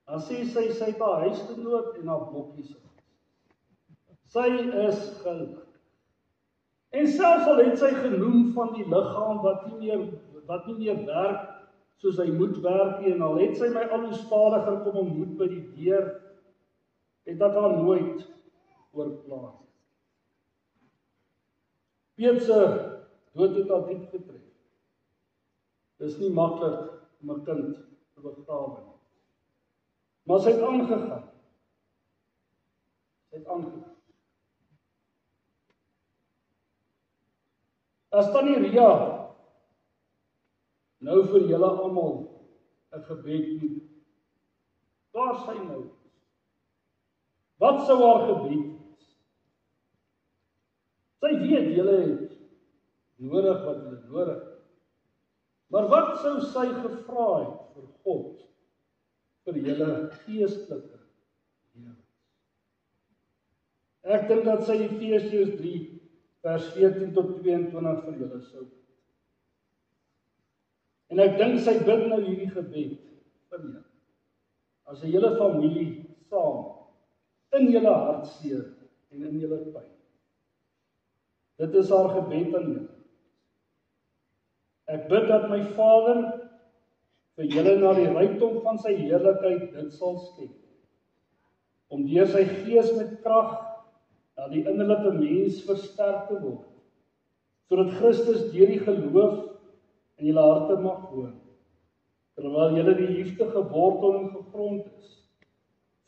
S2: Dan sê sy het haar huisgenoot en haar bokkies. Sy is gelig. En selfs al het sy genoem van die liggaam wat nie meer werk soos hy moet werk nie, en al het sy my al hoe stadiger kom ontmoet by die deur, het ek haar nooit oorplaas. Piet se dood het haar diep getref. Dis nie maklik om 'n kind te begrawe nie. Maar sy het aangegaan. As Tannie Ria nou vir julle almal 'n gebed doen, waar sy nou is, wat sou haar gebed wees? Sy weet julle het nodig wat julle nodig het. Maar wat sou sy gevra het vir God vir julle geestelike lewens? Ek dink dat sy Efesiërs 3 vers 14 tot 22 vir julle sou bid. En ek dink sy bid nou hierdie gebed vir julle. As 'n hele familie saam in julle hartseer en in julle pyn. Dit is haar gebed aan julle. Ek bid dat my Vader vir julle na die rykdom van sy heerlikheid dit sal skenk, om deur sy gees met krag na die innerlike mens versterk te word, sodat Christus deur die geloof in julle harte mag woon, terwyl julle die liefde gewortel en gegrond is,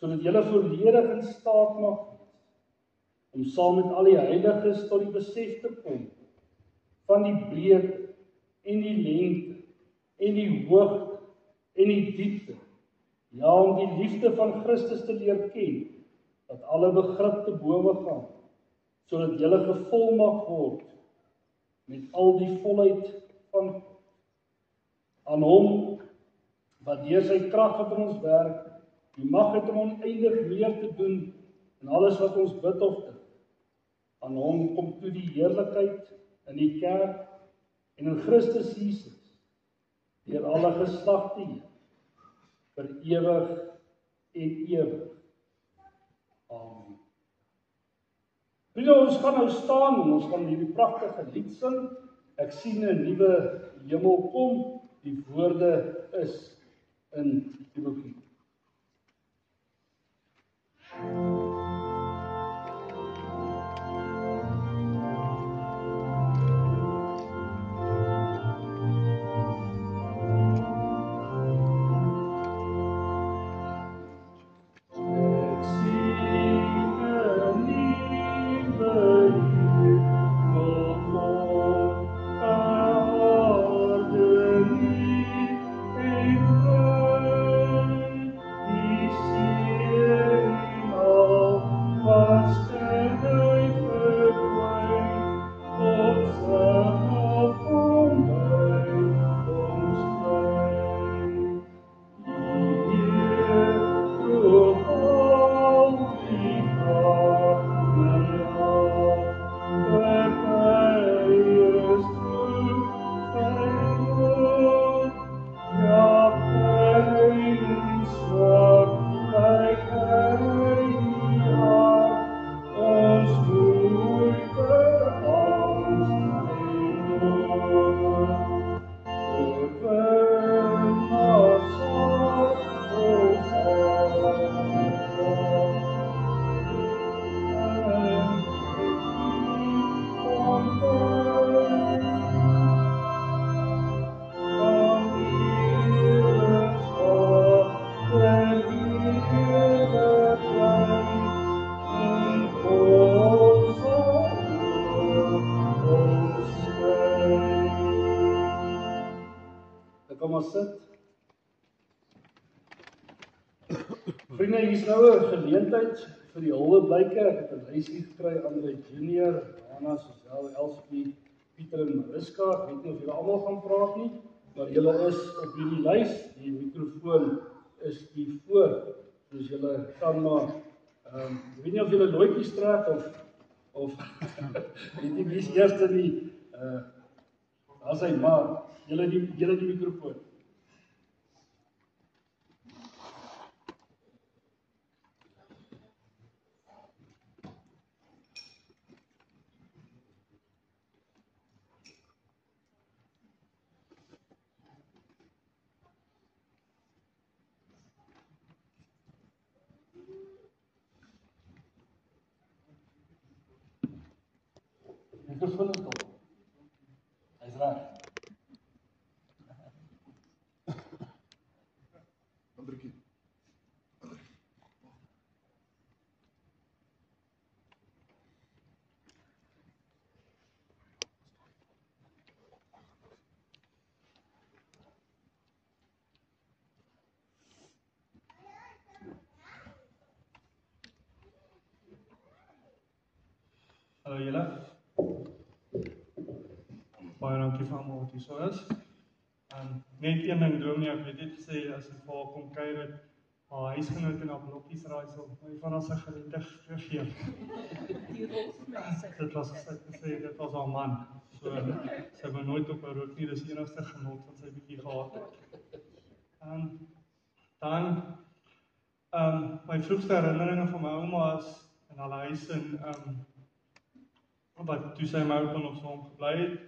S2: sodat julle volledig in staat mag wees, om saam met al die heiliges tot die besef te kom van die breedte en die lengte en die hoogte en die diepte, ja, om die liefde van Christus te leer ken, dat alle begrip te bowe gaan, sodat julle gevul mag word met al die volheid van God. Aan hom, wat deur sy krag wat in ons werk, die mag het om oneindig meer te doen in alles wat ons bid of dink. Aan hom kom toe die heerlikheid in die kerk en in Christus Jesus, deur alle geslagte heen, vir ewig en ewig. Amen. Vriende, ons gaan nou staan en ons gaan hierdie pragtige lied sing. Ek sien 'n nuwe hemel kom. Die woorde is in die boekie. Kom ons sit. Vriende, hier is nou 'n geleentheid vir die huldeblyke. Ek het 'n lysie gekry, Andre Junior, Anna, Sosel, Elsie, Pieter en Mariska. Ek weet nie of julle almal gaan praat nie, maar julle is op hierdie lys. Die mikrofoon is hier voor. Dus julle gaan maar, ek weet nie of julle looitjies trek of weet nie wie is eerste nie, as hy maar, julle die mikrofoon. Mikrofoon is op. Hy is reg.
S5: Andriekie.
S6: Hallo julle. Baie dankie vir almal wat hier so is. Net een ding Dominee, ek weet net gesê as ek vir haar kom kuier het, haar huisgenoot en haar blokkies raaisel, my van haar sigarette gegee.
S4: Die rolsmense.
S6: Dit was gesê, dit was haar man. So sy het nooit op haar rook nie, dis die enigste genot wat sy bietjie gehad het. Dan my vroegste herinneringe van my ouma is in haar huis in wat toe sy my oupa nog saam gebly het,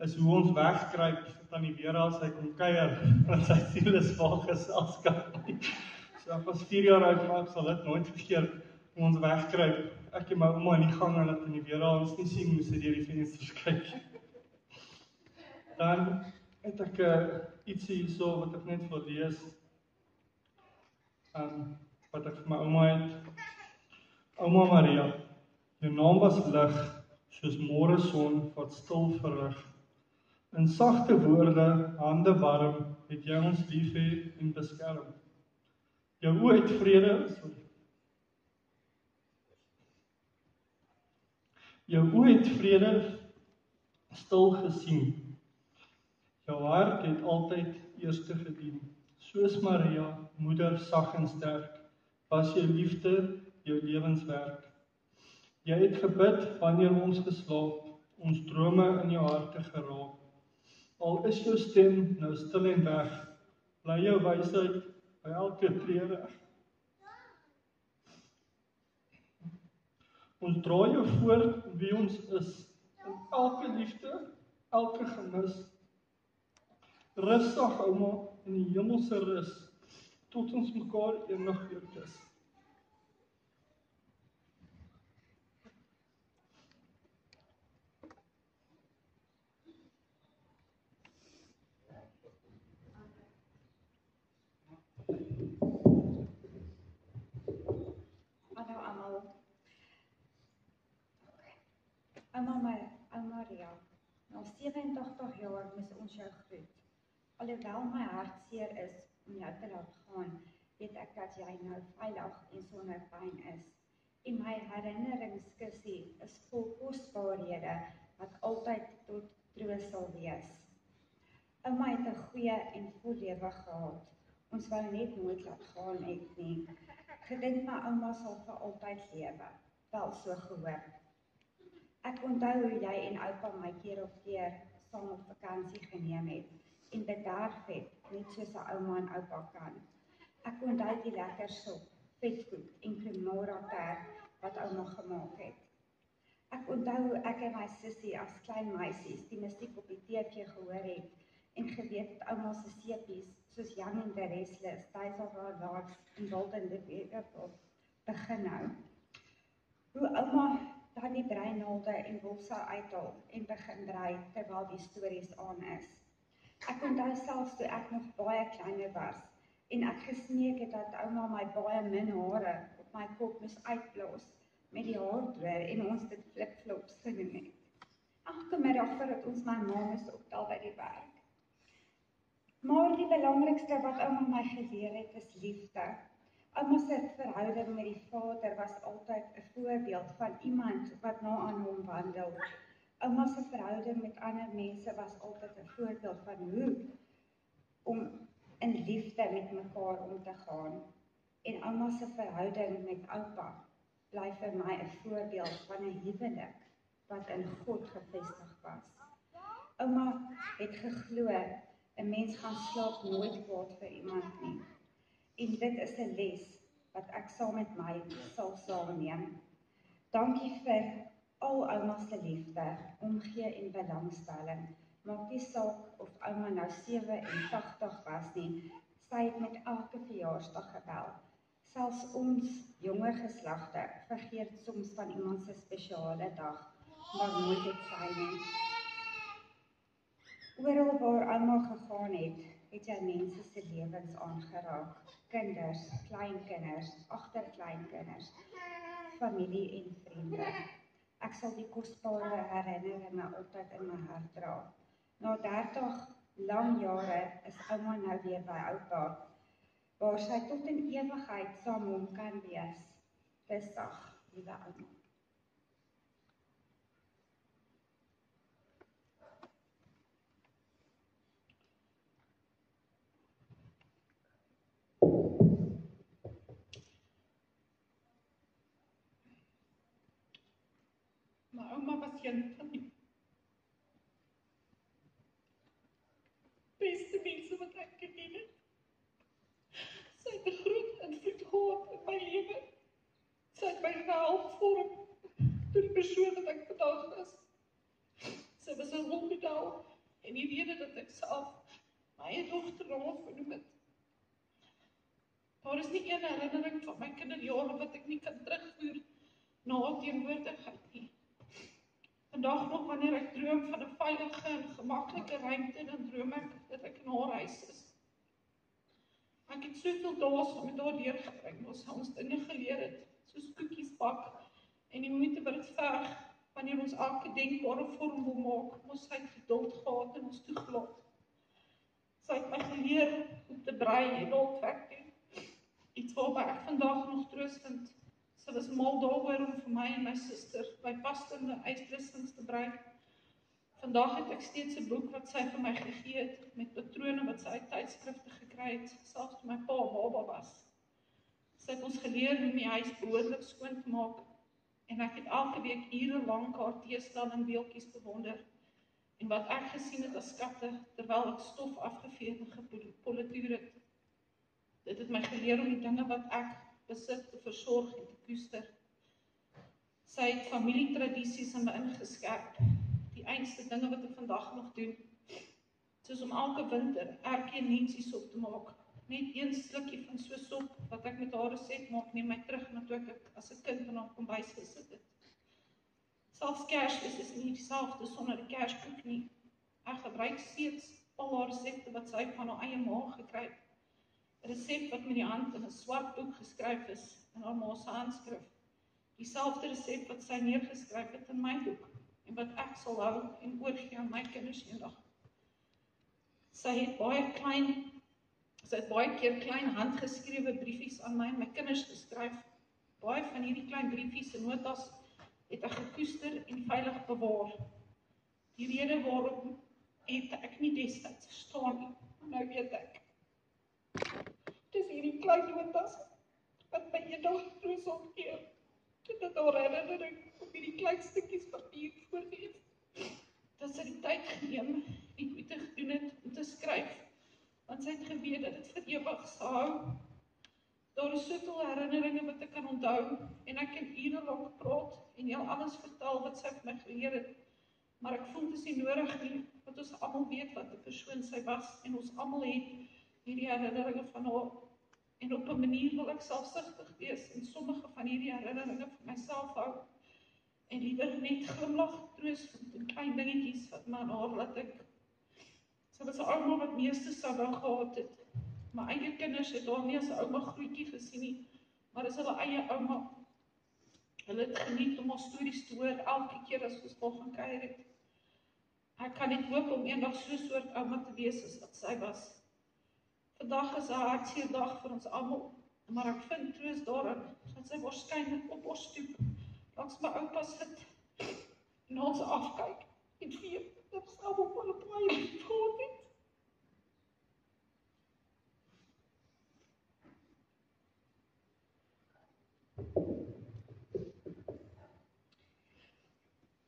S6: is hoe ons wegkruip van die Vera as sy kom kuier, want sy siel is vaag geselskap nie. So ek was 4 jaar oud, maar ek sal dit nooit vergeet, hoe ons wegkruip. Ek en my ouma in die gang en dat in die Vera ons nie sien hoe sy deur die vensters kyk. Dan het ek ietsie hierso wat ek net wil lees, wat ek vir my ouma het. Ouma Maria, jou naam was lig, soos môre son wat stil verrig. In sagte woorde, hande warm, het jy ons lief hê en beskerm. Jou oë het vrede, jou oë het vrede stil gesien. Jou hart het altyd eerste gedien. Soos Maria, moeder sag en sterk, was jou liefde jou lewenswerk. Jy het gebid wanneer ons geslaap, ons drome in jou harte geraak. Al is jou stem nou stil en weg, bly jou wysheid by elke trede. Ons dra jou voor wie ons is, in elke liefde, elke gemis. Rustig, ouma, in die hemelse rus, tot ons mekaar eendag weer kus.
S8: Hallo almal. Ouma Maria, na 87 jaar moes ons jou groet. Alhoewel my hart seer is om jou te laat gaan, weet ek dat jy nou veilig en sonder pyn is. En my herinneringskussie is vol kosbaarhede wat altyd tot troos sal wees. Ouma het 'n goeie en vol lewe gehad. Ons wou net nooit laat gaan het nie. Gedink my ouma sal vir altyd lewe, wel so gehoor. Ek onthou hoe jy en oupa my keer op keer saam op vakansie geneem het en bederf het, net soos 'n ouma en oupa kan. Ek onthou die lekker sop, vetkoek en cremora tart wat ouma gemaak het. Ek onthou hoe ek en my sussie as klein meisies die musiek op die TV gehoor het en geweet het ouma se seepies soos Jan en the Restless, Days of Our Lives en Golden River begin hou. Hoe ouma dan die breinaalde en wolfsou uithaal en begin brei terwyl die stories aan is. Ek onthou selfs toe ek nog baie kleiner was en ek gesmeek het dat ouma my baie min hare op my kop moes uitblaas met die haardroër en ons dit flip-flops genoem het. Elke middag voordat ons my ma moes optel by die werk. Maar die belangrikste wat ouma my geleer het is liefde. Ouma se verhouding met die Vader was altyd 'n voorbeeld van iemand wat na aan hom wandel. Ouma se verhouding met ander mense was altyd 'n voorbeeld van hoe om in liefde met mekaar om te gaan. En ouma se verhouding met oupa bly vir my 'n voorbeeld van 'n huwelik wat in God gevestig was. Ouma het geglo 'n mens gaan slaap nooit kwaad vir iemand nie. En dit is 'n les wat ek saam met my sal saamneem. Dankie vir al ouma se liefde, omgee en belangstelling. Maak nie saak of ouma nou 87 was nie, sy het met elke verjaarsdag gebel. Selfs ons jonger geslagte vergeet soms van iemand se spesiale dag, maar nooit het sy nie. Oral waar ouma gegaan het sy mense se lewens aangeraak. Kinders, kleinkinders, agterkleinkinders, familie en vriende. Ek sal die kosbare herinneringe altyd in my hart dra. Na 30 lang jare is ouma nou weer by oupa, waar sy tot in ewigheid saam hom kan wees. Dis sag, liewe ouma.
S4: My ouma was een van die beste mense wat ek geken het. Sy het 'n groot invloed gehad in my lewe. Sy het my gehelp vorm tot die persoon wat ek vandag was. Sy was 'n rolmodel en die rede dat ek self my eie dogter daarop genoem het. Daar is nie een herinnering van my kinderjare wat ek nie kan terugvoer na haar teenwoordigheid nie. Vandag nog wanneer ek droom van 'n veilige en gemaklike ruimte, dan droom ek dat ek in haar huis is. Ek het soveel dae saam met haar deurgebring, waar sy ons dinge geleer het, soos koekies bak en die moeite wat dit verg, wanneer ons elke denkbare vorm wil maak, ons het geduld gehad en ons toegelaat. Sy het my geleer om te brei en handwerk doen, iets waarby ek vandag nog troos vind. Sy was mal daaroor om vir my en my suster by passende uitrustings te brei. Vandag het ek steeds 'n boek wat sy vir my gegee het, met patrone wat sy uit tydskrifte gekry het, selfs toe my pa baba was. Sy het ons geleer hoe om die huis behoorlik skoon te maak, en ek het elke week ure lank haar teestel en beeldjies bewonder, en wat ek gesien het as skatte, terwyl ek stof afgevee en gepolitoer het. Dit het my geleer om die dinge wat ek besit te versorg en te koester. Sy het familietradisies in my ingeskerp, die einste dinge wat ek vandag nog doen, soos om elke winter ertjie en nensies op te maak. Net een slukkie van so sop wat ek met haar resept maak, neem my terug na toe ek as 'n kind in haar kombuis gesit het. Selfs Kersfees is nie dieselfde sonder die kerskoek nie. Ek gebruik steeds al haar resepte wat sy van haar eie ma gekry het. 'n Resep wat met die hand in 'n swart boek geskryf is, in haar ma se handskrif. Dieselfde resep wat sy neergeskryf het in my boek, en wat ek sal hou en oorgee aan my kinders eendag. Sy het baie keer klein handgeskrewe briefies aan my en my kinders geskryf. Baie van hierdie klein briefies en notas het ek gekoester en veilig bewaar. Die rede waarom het ek nie destyds verstaan nie, maar nou weet ek. Dis hierdie klein notas wat my eendag troos opgee. Dit haar herinnering op hierdie klein stukkies papier voorgeet. Dat sy die tyd geneem, die moeite gedoen het om te skryf, want sy het geweet dat dit vir ewig sal hou. Daar is soveel herinneringe wat ek kan onthou, en ek kan ure lank praat en jou alles vertel wat sy vir my geleer het. Maar ek voel dit is nie nodig nie, want ons almal weet wat 'n persoon sy was, en ons almal het hierdie herinneringe van haar. En op 'n manier wil ek selfsugtig wees en sommige van hierdie herinneringe vir myself hou. En liewer net glimlag, troos vind in klein dingetjies wat my aan haar laat dink. Sy was 'n ouma wat meeste sou wou gehad het. My eie kinders het haar nie as 'n ouma grootjie gesien nie, maar as hulle eie ouma. Hulle het geniet om haar stories te hoor elke keer as ons wil gaan kuier het. Ek kan net hoop om eendag so 'n soort ouma te wees as wat sy was. Vandag is 'n hartseer dag vir ons almal, maar ek vind troos daarin dat sy waarskynlik op ons stoep langs my oupa sit en ons afkyk en vier dat ons almal van 'n baie lief gehad het.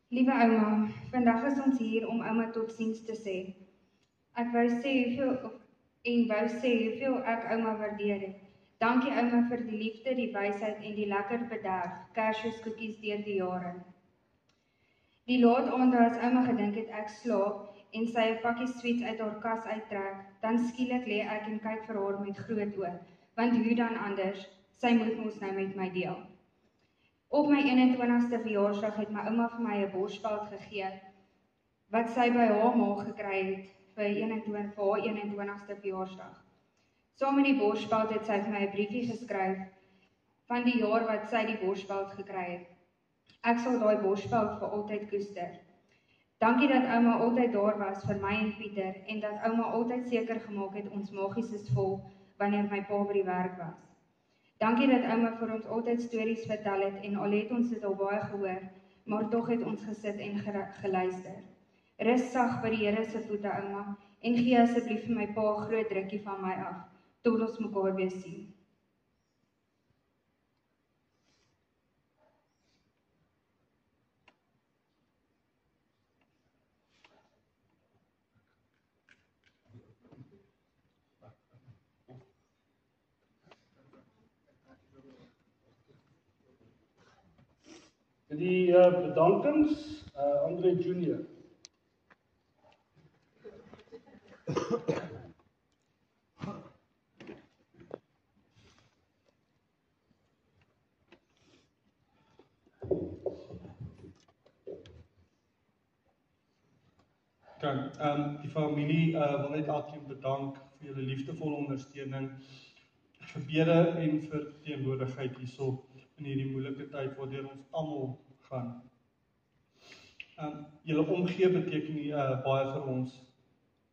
S9: Liewe ouma, vandag is ons hier om ouma totsiens te sê. Ek wou sê hoeveel ek ouma waardeer het. Dankie ouma vir die liefde, die wysheid en die lekker bederf, Kersfeeskoekies deur die jare. Die laat aande as ouma gedink het ek slaap en sy 'n pakkie sweets uit haar kas uittrek, dan skielik lê ek en kyk vir haar met groot oë, want hoe dan anders, sy moet mos nou met my deel. Op my 21ste verjaarsdag het my ouma vir my 'n borspeld gegee, wat sy by haar ma gekry het vir haar 21ste verjaarsdag. Saam met die borspeld het sy vir my 'n briefie geskryf van die jaar wat sy die borspeld gekry het. Ek sal daai borspeld vir altyd koester. Dankie dat ouma altyd daar was vir my en Pieter en dat ouma altyd seker gemaak het ons magies is vol wanneer my pa by die werk was. Dankie dat ouma vir ons altyd stories vertel het en al het ons dit al baie gehoor, maar tog het ons gesit en geluister. Rus sag by die Here se voete ouma en gee asseblief vir my pa 'n groot drukkie van my af, tot ons mekaar weer sien.
S2: Die bedankings, Andre Junior.
S6: Die familie wil net elkeen bedank vir julle liefdevolle ondersteuning, gebede en vir teenwoordigheid hierso in hierdie moeilike tyd waardeur ons almal gaan. Julle omgee beteken baie vir ons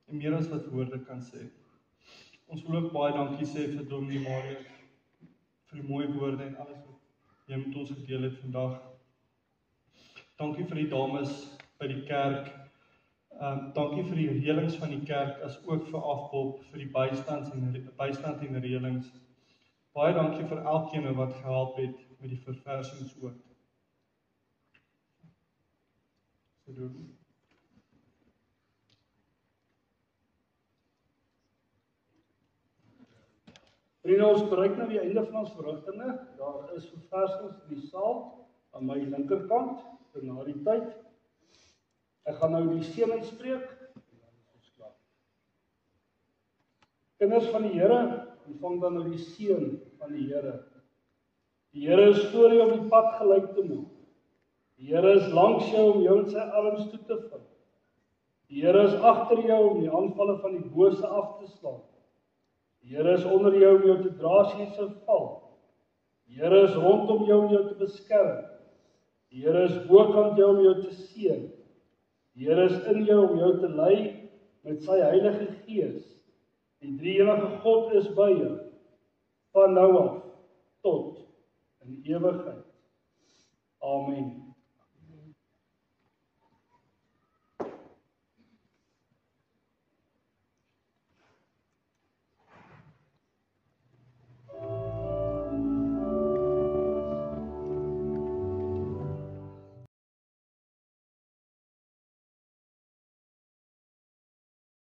S6: en meer as wat woorde kan sê. Ons wil ook baie dankie sê vir Dominee Marius vir die mooi woorde en alles wat jy met ons gedeel het vandag. Dankie vir die dames by die kerk. Dankie vir die reëlings van die kerk, as ook vir Afbop, vir die bystand en reëlings. Baie dankie vir elkeen wat gehelp het met die verversings ook.
S2: Vriende, ons bereik nou die einde van ons verrigtinge. Daar is verversings in die saal, aan my linkerkant, na die tyd. Ek gaan nou die seën uitspreek, en dan is ons klaar. Kinders van die Here, ontvang dan nou die seën van die Here. Die Here is voor jou op die pad gelyk te maak. Die Here is langs jou om jou in sy arms toe te vang. Die Here is agter jou om die aanvalle van die bose af te slaan. Die Here is onder jou om jou te dra as jy sou val. Die Here is rondom jou om jou te beskerm. Die Here is bokant jou om jou te seën. Die Here is in jou om jou te lei met sy Heilige Gees. Die drie-enige God is by jou, van nou af tot in ewigheid. Amen.